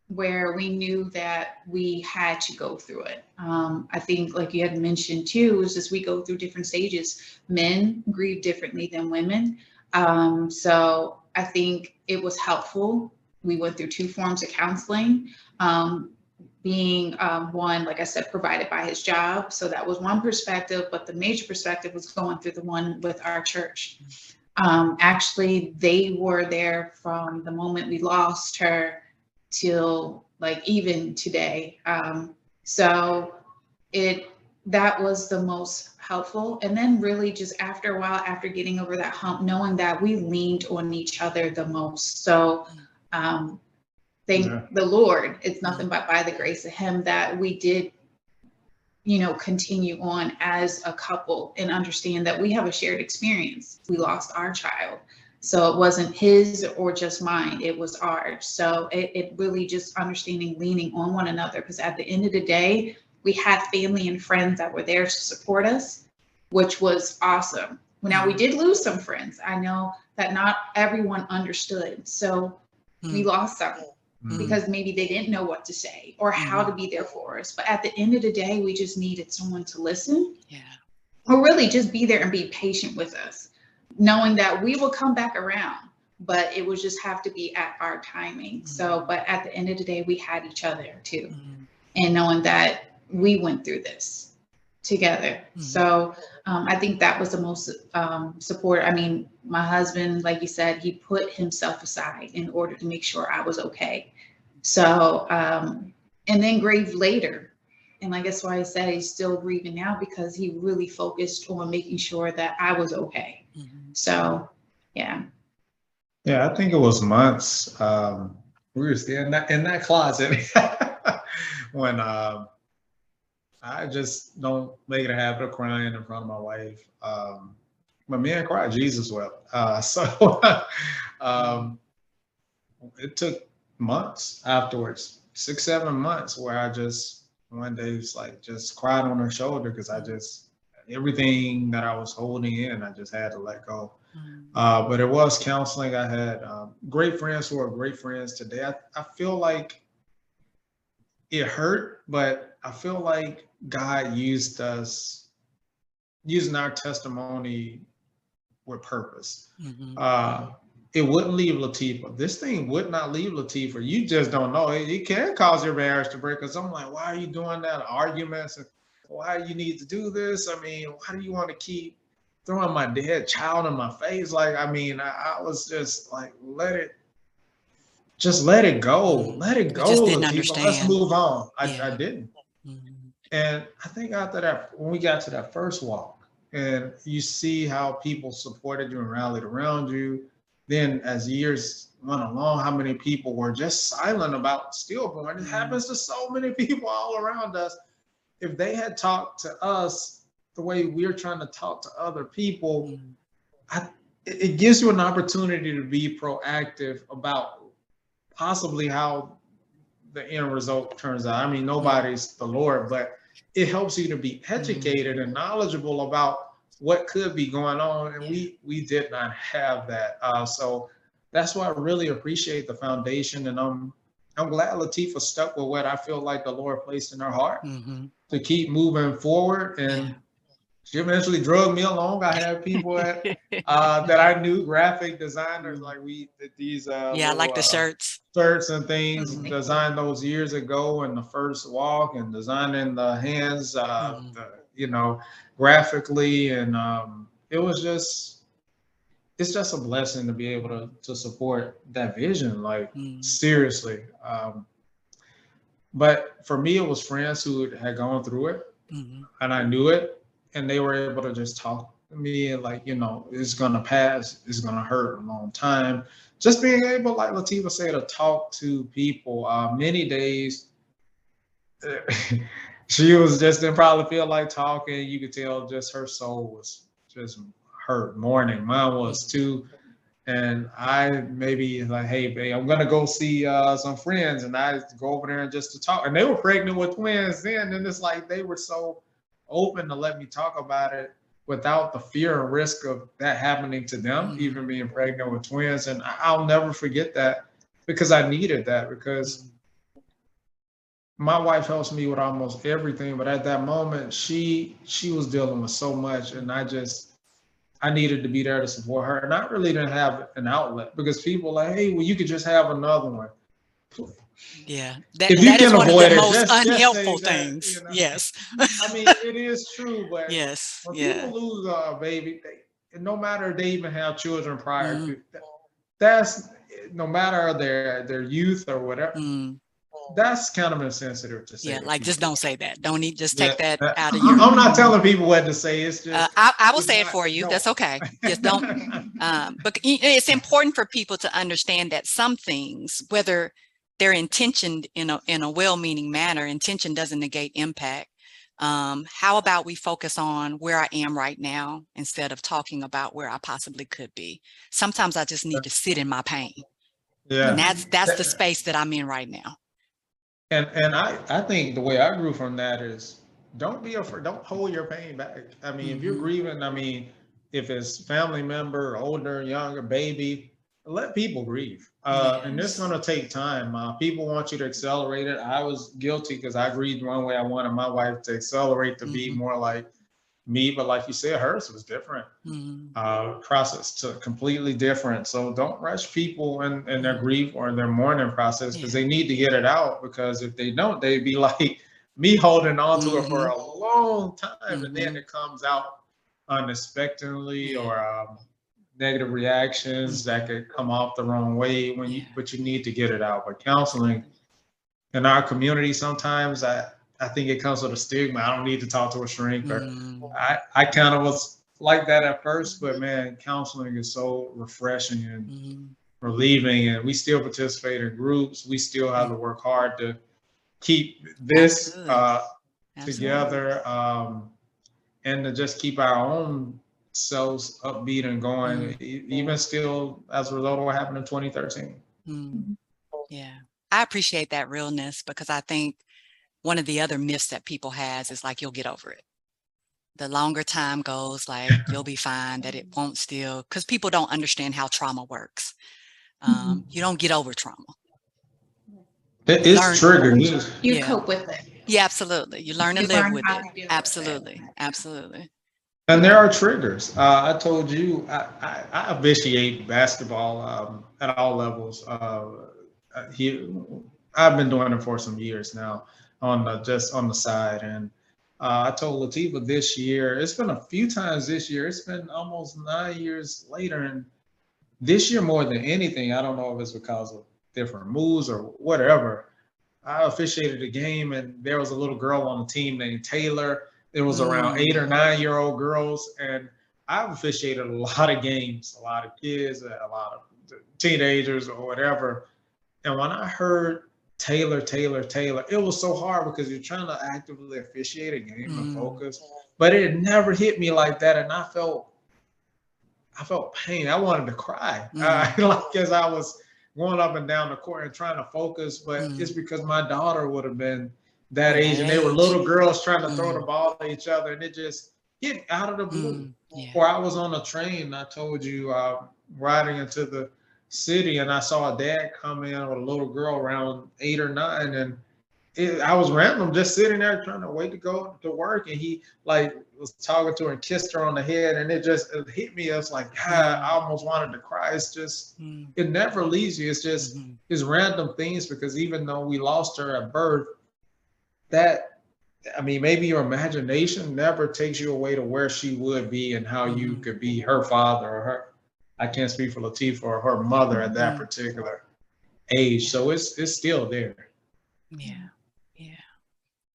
Speaker 3: where we knew that we had to go through it. I think, like you had mentioned too, is just we go through different stages. Men grieve differently than women. So I think it was helpful. We went through 2 forms of counseling. Being one, like I said, provided by his job. So that was one perspective, but the major perspective was going through the one with our church. Actually, they were there from the moment we lost her till like even today. So that was the most helpful. And then really just after a while, after getting over that hump, knowing that we leaned on each other the most. So thank the Lord, it's nothing but by the grace of him that we did, continue on as a couple and understand that we have a shared experience. We lost our child. So it wasn't his or just mine, it was ours. So it really just understanding, leaning on one another, because at the end of the day, we had family and friends that were there to support us, which was awesome. Now we did lose some friends. I know that not everyone understood. So we lost some because maybe they didn't know what to say or how to be there for us. But at the end of the day, we just needed someone to listen. Or really just be there and be patient with us, knowing that we will come back around, but it would just have to be at our timing. So, but at the end of the day, we had each other too. And knowing that we went through this together. So I think that was the most support. I mean, my husband, like you said, he put himself aside in order to make sure I was okay. So, and then grieved later. And I guess why I said he's still grieving now, because he really focused on making sure that I was okay. So, yeah.
Speaker 2: Yeah, I think it was months. We were still in that closet when I just don't make it a habit of crying in front of my wife. But men cry, Jesus wept. So it took months afterwards, 6, 7 months, where I just one day was like just cried on her shoulder because I just everything that I was holding in, I just had to let go. But it was counseling. I had great friends who are great friends today. I feel like it hurt, but I feel like God used us, using our testimony with purpose. It wouldn't leave Latifa. This thing would not leave Latifa. You just don't know. It can cause your marriage to break. Because I'm like, why are you doing that? Arguments. And why do you need to do this? I mean, why do you want to keep throwing my dead child in my face? Like, I mean, I was just like, let it just let it go. Let it
Speaker 1: We
Speaker 2: go,
Speaker 1: just didn't
Speaker 2: Latifa. Let's
Speaker 1: understand.
Speaker 2: move on. I
Speaker 1: Yeah.
Speaker 2: didn't.
Speaker 1: Mhm.
Speaker 2: And I think after that, when we got to that first walk, and you see how people supported you and rallied around you, then as years went along, how many people were just silent about stillborn. It happens to so many people all around us. If they had talked to us the way we're trying to talk to other people, it gives you an opportunity to be proactive about possibly how the end result turns out. I mean, nobody's the Lord, but it helps you to be educated and knowledgeable about what could be going on. And we did not have that. So that's why I really appreciate the foundation. And I'm glad Latifa stuck with what I feel like the Lord placed in her heart to keep moving forward. And she eventually drugged me along. I had people that I knew, graphic designers, like we did these
Speaker 1: I
Speaker 2: little,
Speaker 1: like the shirts
Speaker 2: and things, designed those years ago in the first walk, and designing the hands, graphically. And it's just a blessing to be able to support that vision, like seriously. But for me, it was friends who had gone through it, and I knew it, and they were able to just talk to me and like, it's gonna pass, it's gonna hurt a long time. Just being able, like Latifa said, to talk to people. Many days, she was just didn't probably feel like talking. You could tell just her soul was just hurt, mourning. Mine was too. And I maybe like, hey, babe, I'm gonna go see some friends, and I go over there and just to talk. And they were pregnant with twins then, and it's like they were so open to let me talk about it without the fear and risk of that happening to them, even being pregnant with twins. And I'll never forget that, because I needed that, because my wife helps me with almost everything, but at that moment, she was dealing with so much, and I needed to be there to support her. And I really didn't have an outlet, because people like, hey, well, you could just have another one.
Speaker 1: Yeah,
Speaker 2: if you
Speaker 1: that is
Speaker 2: can
Speaker 1: one of
Speaker 2: avoid
Speaker 1: the
Speaker 2: it,
Speaker 1: most
Speaker 2: just
Speaker 1: unhelpful
Speaker 2: say that,
Speaker 1: things. Yes.
Speaker 2: I mean, it is true, but
Speaker 1: Yes.
Speaker 2: when
Speaker 1: Yeah.
Speaker 2: people lose a baby, no matter if they even have children prior to, that's, no matter their youth or whatever, that's kind of insensitive to say.
Speaker 1: Yeah, like just don't say that. Don't need, just take
Speaker 2: Yeah,
Speaker 1: that out of your.
Speaker 2: I'm not telling people what to say. It's just
Speaker 1: I will say it for you. That's okay. Just don't. But it's important for people to understand that some things, whether they're intentioned in a well-meaning manner, intention doesn't negate impact. How about we focus on where I am right now instead of talking about where I possibly could be? Sometimes I just need to sit in my pain.
Speaker 2: Yeah.
Speaker 1: And that's the space that I'm in right now.
Speaker 2: And I think the way I grew from that is, don't be afraid, don't hold your pain back. I mean, if you're grieving, I mean, if it's family member, older, younger, baby, let people grieve. And it's going to take time. People want you to accelerate it. I was guilty because I grieved one way. I wanted my wife to accelerate to be more like me, but like you said, hers was different. Process to completely different. So don't rush people in their grief or their mourning process, because they need to get it out. Because if they don't, they'd be like me, holding on to it for a long time, and then it comes out unexpectedly, or negative reactions that could come off the wrong way but you need to get it out. But counseling in our community, sometimes I think it comes with a stigma. I don't need to talk to a shrink, or I kind of was like that at first, but man, counseling is so refreshing and relieving. And we still participate in groups. We still have to work hard to keep this together, and to just keep our own selves upbeat and going, even still as a result of what happened in 2013.
Speaker 1: Yeah, I appreciate that realness, because I think one of the other myths that people has is like, you'll get over it. The longer time goes, like, you'll be fine, that it won't still, because people don't understand how trauma works. You don't get over trauma.
Speaker 2: It's triggered.
Speaker 3: You cope with it.
Speaker 1: Yeah, absolutely. You learn to live with it. Absolutely. Absolutely.
Speaker 2: And there are triggers. I told you, I officiate basketball at all levels. I've been doing it for some years now, just on the side. And I told Latifa this year, it's been a few times this year, it's been almost 9 years later. And this year, more than anything, I don't know if it's because of different moves or whatever. I officiated a game, and there was a little girl on the team named Taylor. It was around 8 or 9-year-old girls, and I've officiated a lot of games, a lot of kids, a lot of teenagers or whatever. And when I heard Taylor, it was so hard because you're trying to actively officiate a game and focus, but it never hit me like that. And I felt pain. I wanted to cry, like as I was going up and down the court and trying to focus, but it's because my daughter would have been that age, and they were little girls trying to throw the ball at each other, and it just hit me out of the blue. Or I was on a train, I told you, riding into the city, and I saw a dad come in with a little girl around 8 or 9, and I was random, just sitting there trying to wait to go to work, and he like was talking to her and kissed her on the head, and it hit me. It's like, God, I almost wanted to cry. It's just, it never leaves you. It's just, it's random things, because even though we lost her at birth, maybe your imagination never takes you away to where she would be and how you could be her father or her. I can't speak for Latifa or her mother at that particular age. So it's still there.
Speaker 1: Yeah.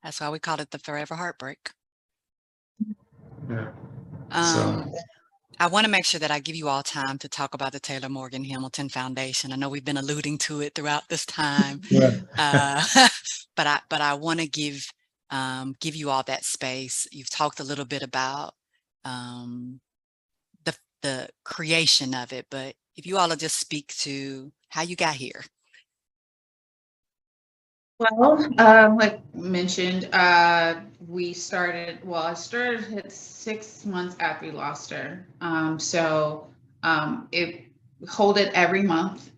Speaker 1: That's why we call it the Forever Heartbreak.
Speaker 2: Yeah.
Speaker 1: I want to make sure that I give you all time to talk about the Taylor Morgan Hamilton Foundation. I know we've been alluding to it throughout this time, but I want to give you all that space. You've talked a little bit about the creation of it, but if you all will just speak to how you got here.
Speaker 3: Well, like mentioned, I started 6 months after we lost her. It hold it every month.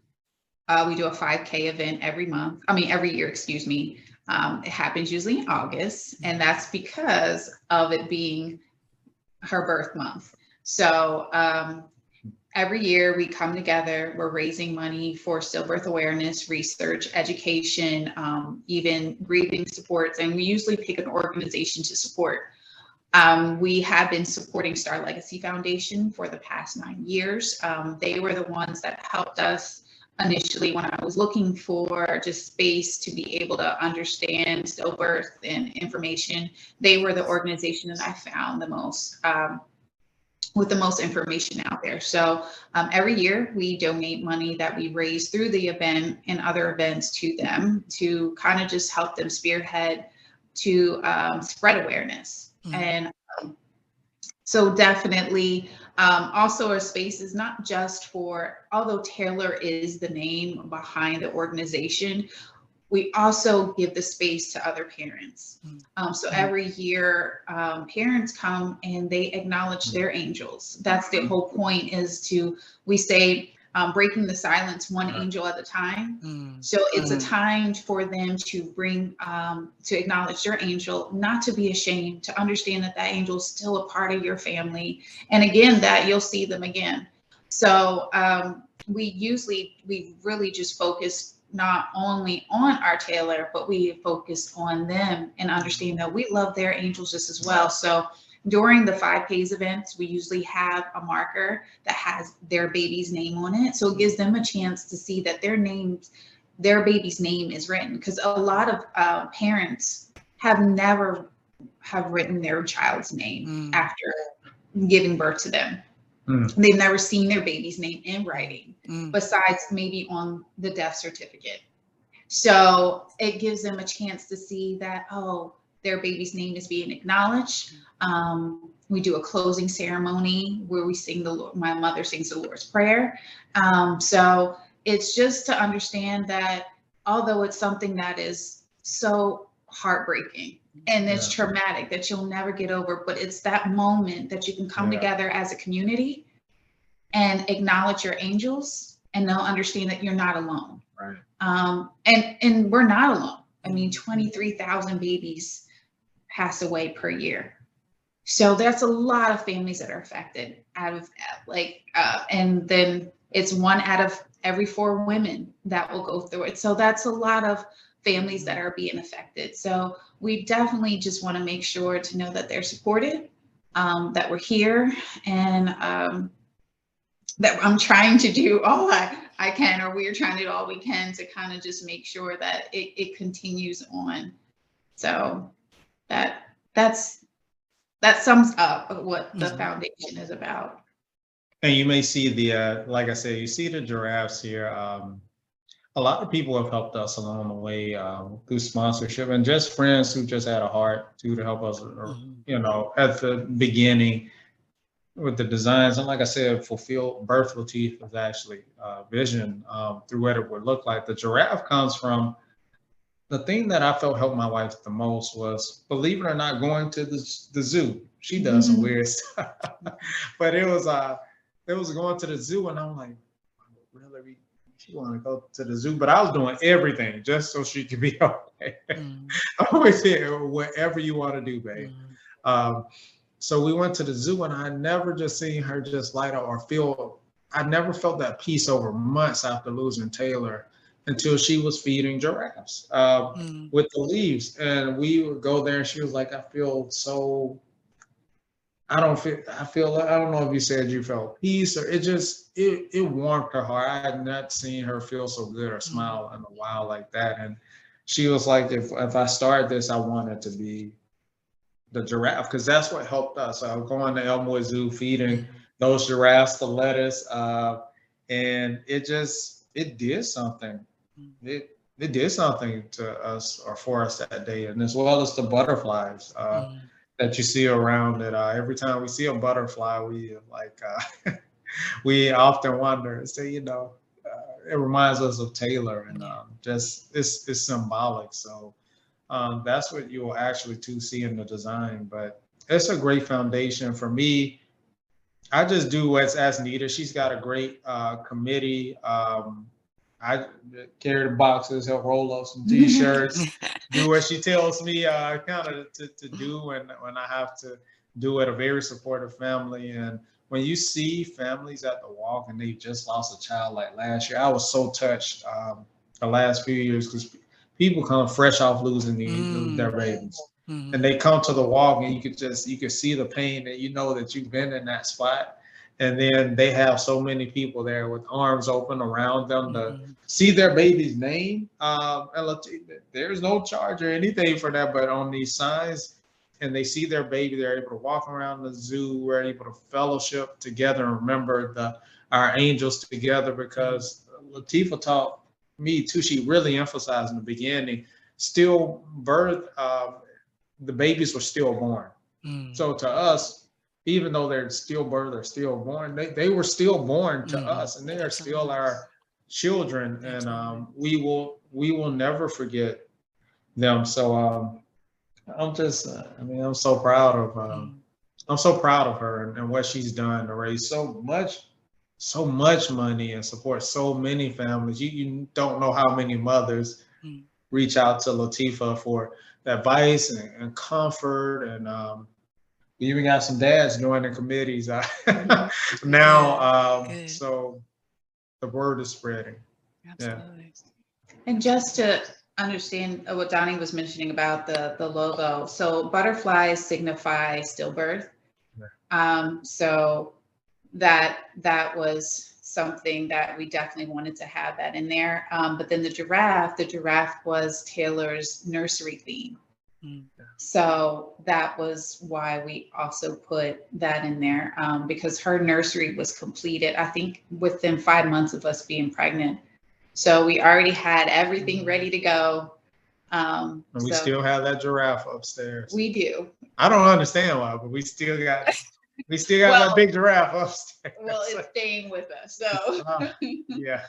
Speaker 3: We do a 5K event every year, excuse me. It happens usually in August, and that's because of it being her birth month. So every year we come together, we're raising money for stillbirth awareness, research, education, even grieving supports, and we usually pick an organization to support. We have been supporting Star Legacy Foundation for the past 9 years. They were the ones that helped us initially when I was looking for just space to be able to understand stillbirth and information. They were the organization that I found the most with the most information out there. So every year we donate money that we raise through the event and other events to them to kind of just help them spearhead to spread awareness. And so definitely also our space is not just for, although Taylor is the name behind the organization, we also give the space to other parents. So every year, parents come and they acknowledge their angels. That's the whole point, we say, breaking the silence one angel at a time. So it's a time for them to bring, to acknowledge their angel, not to be ashamed, to understand that angel is still a part of your family. And again, that you'll see them again. So we really just focus not only on our Taylor, but we focus on them and understand that we love their angels just as well. So during the 5Ks events, we usually have a marker that has their baby's name on it. So it gives them a chance to see that their baby's name is written. Because a lot of parents have never written their child's name after giving birth to them. They've never seen their baby's name in writing, besides maybe on the death certificate. So it gives them a chance to see that, their baby's name is being acknowledged. We do a closing ceremony where we sing my mother sings the Lord's Prayer. So it's just to understand that although it's something that is so heartbreaking and it's traumatic that you'll never get over, but it's that moment that you can come together as a community and acknowledge your angels, and they'll understand that you're not alone.
Speaker 2: Right.
Speaker 3: And we're not alone. I mean, 23,000 babies pass away per year. So that's a lot of families that are affected and then it's 1 out of every 4 women that will go through it. So that's a lot of families that are being affected. So we definitely just want to make sure to know that they're supported, that we're here, and that I'm trying to do all I can, or we're trying to do all we can to kind of just make sure that it continues on. So that sums up what the foundation is about.
Speaker 2: And you may see the, like I said, you see the giraffes here. A lot of people have helped us along the way through sponsorship and just friends who just had a heart to help us, you know, at the beginning with the designs. And like I said, fulfill Birth Latifa's actually vision through what it would look like. The giraffe comes from the thing that I felt helped my wife the most was, believe it or not, going to the zoo. She does some weird stuff, but it was going to the zoo, and I'm like, really? She wanted to go to the zoo, but I was doing everything just so she could be okay. I always say, whatever you want to do, babe. So we went to the zoo, and I never just seen her just light up or feel. I never felt that peace over months after losing Taylor until she was feeding giraffes with the leaves, and we would go there, and she was like, "I feel so." I don't know if you said you felt peace or it warmed her heart. I had not seen her feel so good or smile in a while like that. And she was like, if I start this, I want it to be the giraffe, because that's what helped us. I was going to Elmwood Zoo, feeding those giraffes the lettuce. And it did something. It did something to us or for us that day. And as well as the butterflies. That you see around it. Every time we see a butterfly, we we often wonder and say, it reminds us of Taylor, and just it's symbolic. So that's what you will actually see in the design. But it's a great foundation for me. I just do what's as needed. She's got a great committee. I carry the boxes, help roll up some T-shirts, do what she tells me kind of to do, and when I have to do it. A very supportive family, and when you see families at the walk and they just lost a child like last year, I was so touched the last few years, because people come fresh off losing their babies, and they come to the walk, and you could see the pain, and you know that you've been in that spot. And then they have so many people there with arms open around them to see their baby's name. And there's no charge or anything for that, but on these signs, and they see their baby, they're able to walk around the zoo, we're able to fellowship together and remember our angels together, because Latifa taught me too, she really emphasized in the beginning, stillbirth, the babies were stillborn. So to us, even though they're stillbirth or stillborn, they were stillborn to us, and they are still our children, and we will never forget them. So I'm just, I'm so proud of her and what she's done to raise so much money and support so many families. You don't know how many mothers reach out to Latifa for advice and comfort, and we even got some dads joining committees now. So the word is spreading.
Speaker 1: Absolutely.
Speaker 3: Yeah. And just to understand what Donnie was mentioning about the logo, so butterflies signify stillbirth. So that was something that we definitely wanted to have that in there. But then the giraffe was Taylor's nursery theme. So that was why we also put that in there, because her nursery was completed, I think, within 5 months of us being pregnant. So we already had everything ready to go.
Speaker 2: And we still have that giraffe upstairs.
Speaker 3: We do.
Speaker 2: I don't understand why, but we still got that big giraffe upstairs.
Speaker 3: Well, it's staying with us. So
Speaker 2: yeah.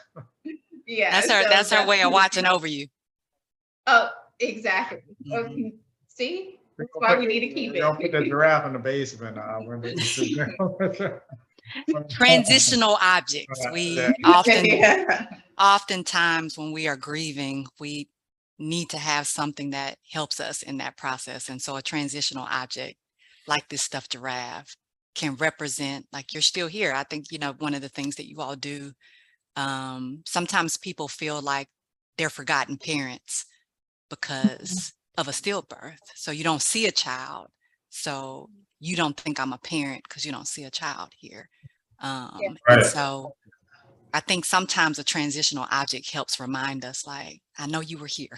Speaker 3: Yeah.
Speaker 1: That's our way of watching over you.
Speaker 3: Oh, exactly. Okay. See? That's why we need to keep it.
Speaker 2: Don't put the giraffe in the basement.
Speaker 1: Transitional objects. We oftentimes when we are grieving, we need to have something that helps us in that process. And so a transitional object like this stuffed giraffe can represent, like, you're still here. I think, one of the things that you all do, sometimes people feel like they're forgotten parents because of a stillbirth. So you don't see a child. So you don't think I'm a parent because you don't see a child here. And
Speaker 2: Right.
Speaker 1: so I think sometimes a transitional object helps remind us, like, I know you were here.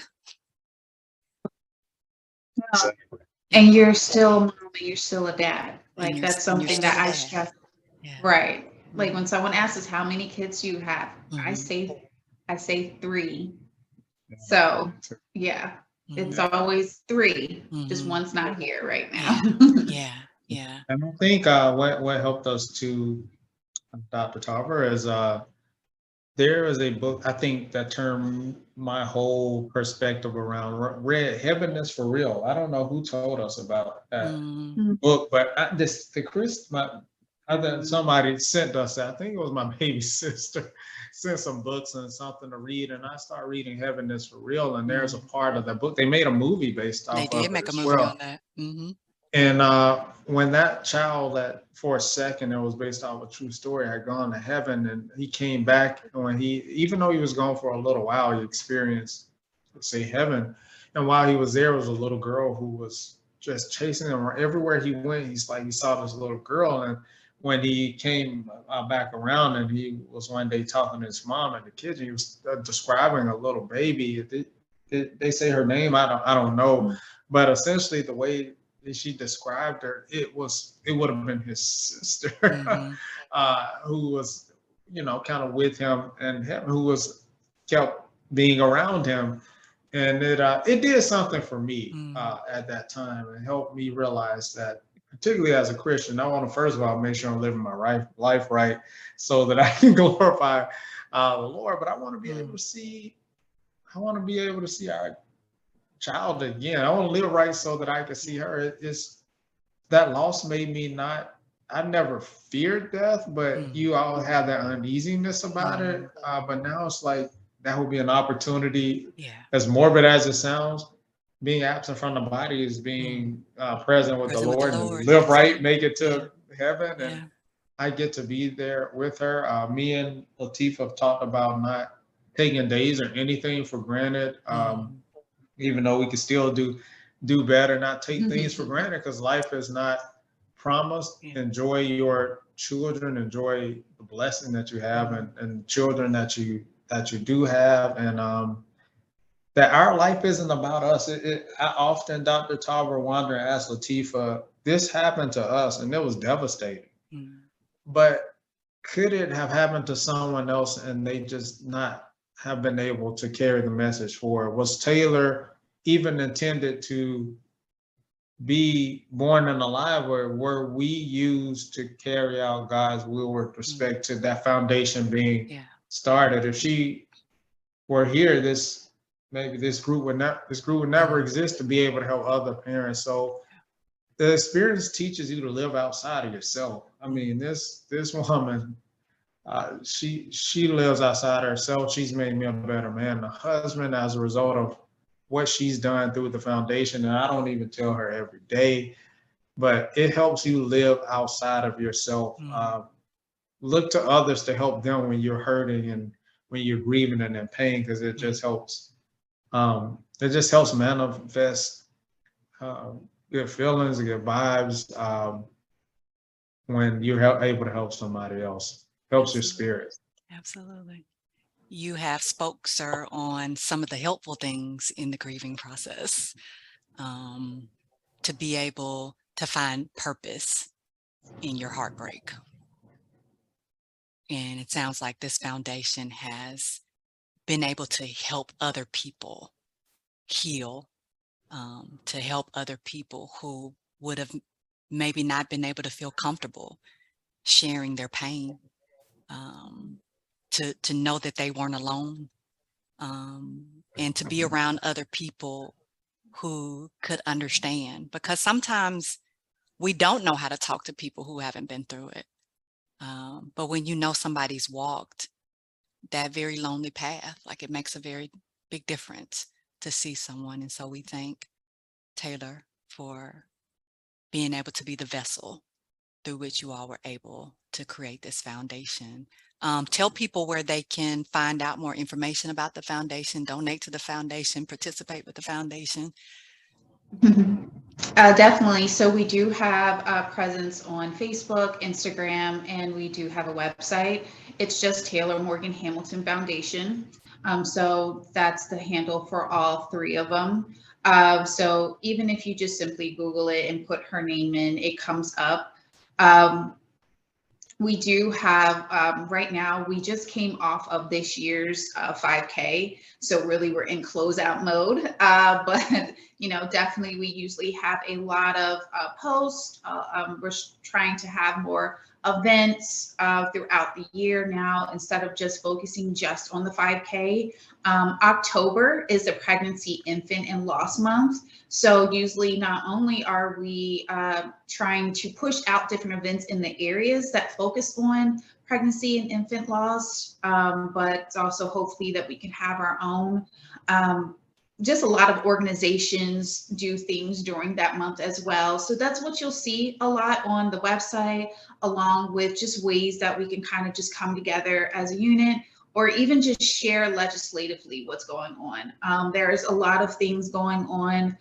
Speaker 3: And you're still mom, and you're still a dad. Like, that's
Speaker 1: And you're
Speaker 3: something
Speaker 1: still
Speaker 3: that
Speaker 1: a
Speaker 3: I
Speaker 1: dad.
Speaker 3: stress.
Speaker 1: Yeah.
Speaker 3: Right. Like,
Speaker 1: Mhm.
Speaker 3: when someone asks us how many kids do you have, I
Speaker 1: Mhm.
Speaker 3: say 3. So yeah, it's always 3. Just
Speaker 1: Mhm.
Speaker 3: one's not here right
Speaker 1: Yeah.
Speaker 3: now.
Speaker 1: Yeah. Yeah.
Speaker 2: And I think what helped us to Dr. Tarver is there is a book I think that turned my whole perspective around. Read Heaven is for Real. I don't know who told us about that
Speaker 1: Mm.
Speaker 2: book, but somebody sent us that. I think it was my baby sister sent some books and something to read, and I started reading Heaven is for Real, and there's a part of the book they made a movie based
Speaker 1: They
Speaker 2: off
Speaker 1: did
Speaker 2: of it
Speaker 1: make a
Speaker 2: as
Speaker 1: movie
Speaker 2: well.
Speaker 1: on that. Mm-hmm.
Speaker 2: And when that child, that for a second, it was based off a true story, had gone to heaven, and he came back. And when even though he was gone for a little while, he experienced, say, heaven. And while he was there, was a little girl who was just chasing him everywhere he went. He's like, he saw this little girl, and when he came back around, and he was one day talking to his mom in the kitchen, he was describing a little baby. They say her name, I don't know, but essentially the way she described her, it would have been his sister,
Speaker 1: Mm-hmm.
Speaker 2: who was, kind of with him, and him, who was kept being around him, and it did something for me at that time. It helped me realize that, particularly as a Christian, I want to first of all make sure I'm living my life right, so that I can glorify the Lord. But I want to be able to see. I want to be able to see our child again. I want to live right so that I can see her. It's that loss made me not. I never feared death, but you all have that uneasiness about it. But now it's like that would be an opportunity.
Speaker 1: Yeah.
Speaker 2: As morbid as it sounds, being absent from the body is being present with the Lord, and live right, make it to heaven, and I get to be there with her. Me and Latifa have talked about not taking days or anything for granted. Even though we can still do better, not take things for granted, because life is not promised. Enjoy your children, enjoy the blessing that you have, and children that you do have, and that our life isn't about us. I often, Dr. Tarver, wonder and ask Latifa, this happened to us and it was devastating, but could it have happened to someone else and they just not have been able to carry the message forward? Was Taylor even intended to be born and alive, or were we used to carry out God's will with respect to that foundation being started? If she were here, this group would never exist to be able to help other parents. So the experience teaches you to live outside of yourself. I mean, this woman, she lives outside herself. She's made me a better man, a husband, as a result of what she's done through the foundation. And I don't even tell her every day, but it helps you live outside of yourself. Look to others to help them when you're hurting and when you're grieving and in pain, because it just helps. It just helps manifest good feelings, good vibes, when you're able to help somebody else. Helps your spirit.
Speaker 1: Absolutely. You have spoke, sir, on some of the helpful things in the grieving process, to be able to find purpose in your heartbreak. And it sounds like this foundation has been able to help other people heal, to help other people who would have maybe not been able to feel comfortable sharing their pain, to know that they weren't alone, and to be around other people who could understand, because sometimes we don't know how to talk to people who haven't been through it. But when you know somebody's walked that very lonely path, like, it makes a very big difference to see someone. And so we thank Taylor for being able to be the vessel through which you all were able to create this foundation. Tell people where they can find out more information about the foundation, donate to the foundation, participate with the foundation.
Speaker 3: Definitely. So we do have a presence on Facebook, Instagram, and we do have a website. It's just Taylor Morgan Hamilton Foundation. So that's the handle for all three of them. So even if you just simply Google it and put her name in, it comes up. Um, we do have, right now, we just came off of this year's 5K. So really we're in closeout mode. But, definitely we usually have a lot of posts. We're trying to have more events throughout the year now, instead of just focusing just on the 5K. October is a pregnancy, infant, and loss month. So usually not only are we trying to push out different events in the areas that focus on pregnancy and infant loss, but also hopefully that we can have our own. Just a lot of organizations do things during that month as well. So that's what you'll see a lot on the website, along with just ways that we can kind of just come together as a unit, or even just share legislatively what's going on. There's a lot of things going on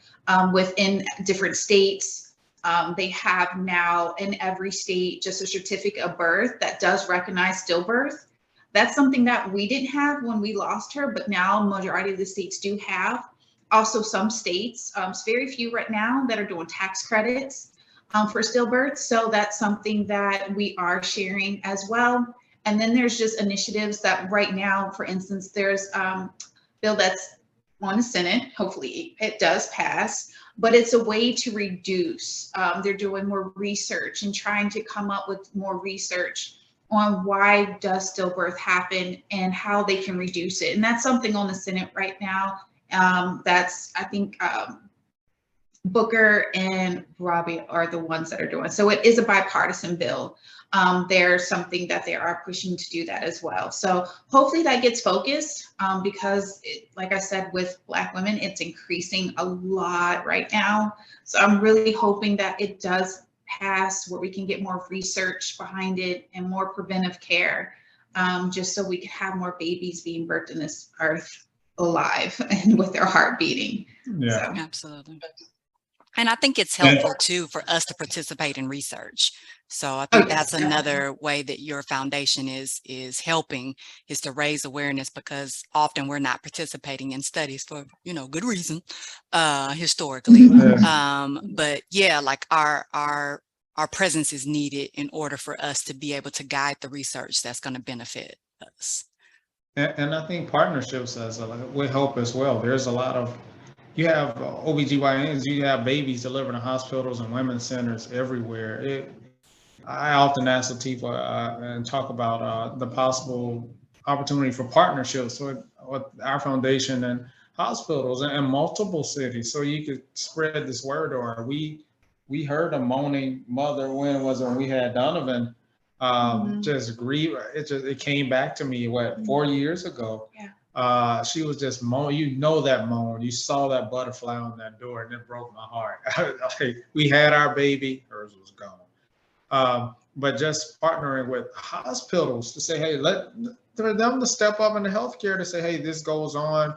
Speaker 3: within different states. They have now in every state just a certificate of birth that does recognize stillbirth. That's something that we didn't have when we lost her, but now majority of the states do have. Also, some states, it's very few right now, that are doing tax credits for stillbirth. So that's something that we are sharing as well. And then there's just initiatives that right now, for instance, there's bill that's on the Senate. Hopefully it does pass, but it's a way to reduce. They're doing more research and trying to come up with more research on why does stillbirth happen and how they can reduce it. And that's something on the Senate right now. That's, I think, Booker and Robbie are the ones that are doing. So it is a bipartisan bill. There's something that they are pushing to do that as well. So hopefully that gets focused, because like I said, with Black women, it's increasing a lot right now. So I'm really hoping that it does pass, where we can get more research behind it and more preventive care, just so we can have more babies being birthed in this earth alive and with their heart beating.
Speaker 2: Yeah.
Speaker 3: So.
Speaker 1: Absolutely. And I think it's helpful too for us to participate in research. So I think that's another way that your foundation is helping, is to raise awareness, because often we're not participating in studies for, good reason, historically. But yeah, like our presence is needed in order for us to be able to guide the research that's going to benefit us.
Speaker 2: And I think partnerships will help as well. There's a lot of, you have OBGYNs, you have babies delivered in hospitals and women's centers everywhere. I often ask Latifa and talk about the possible opportunity for partnerships with our foundation and hospitals in multiple cities, so you could spread this word. Or we heard a moaning mother, when was it, when we had Donovan, just grieve. It came back to me 4 years ago.
Speaker 3: Yeah.
Speaker 2: She was just moan. That moan. You saw that butterfly on that door, and it broke my heart. Like, we had our baby, hers was gone. But just partnering with hospitals to say, hey, for them to step up in the healthcare to say, hey, this goes on.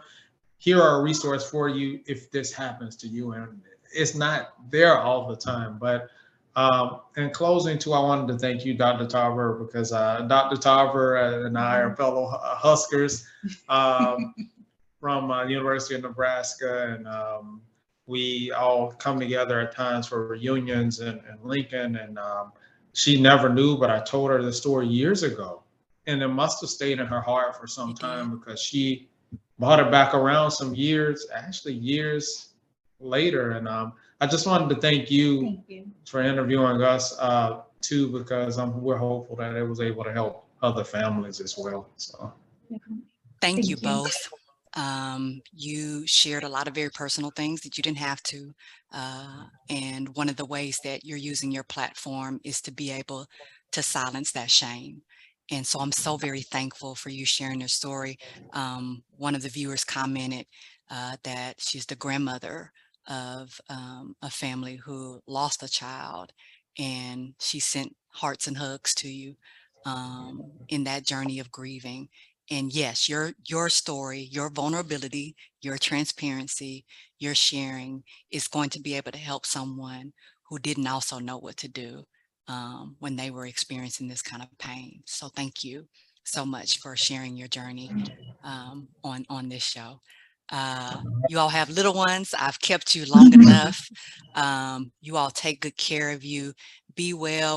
Speaker 2: Here are a resource for you if this happens to you. And it's not there all the time. But in closing, too, I wanted to thank you, Dr. Tarver, because Dr. Tarver and I are fellow Huskers from University of Nebraska, and we all come together at times for reunions in Lincoln. And she never knew, but I told her the story years ago, and it must have stayed in her heart for some time, because she brought it back around years later. And I just wanted to thank you for interviewing us too, because we're hopeful that it was able to help other families as well. So
Speaker 1: thank you both. You shared a lot of very personal things that you didn't have to. And one of the ways that you're using your platform is to be able to silence that shame. And so I'm so very thankful for you sharing your story. One of the viewers commented that she's the grandmother of a family who lost a child, and she sent hearts and hugs to you in that journey of grieving. And yes, your story, your vulnerability, your transparency, your sharing is going to be able to help someone who didn't also know what to do when they were experiencing this kind of pain. So thank you so much for sharing your journey on this show. You all have little ones. I've kept you long enough. You all take good care of you. Be well.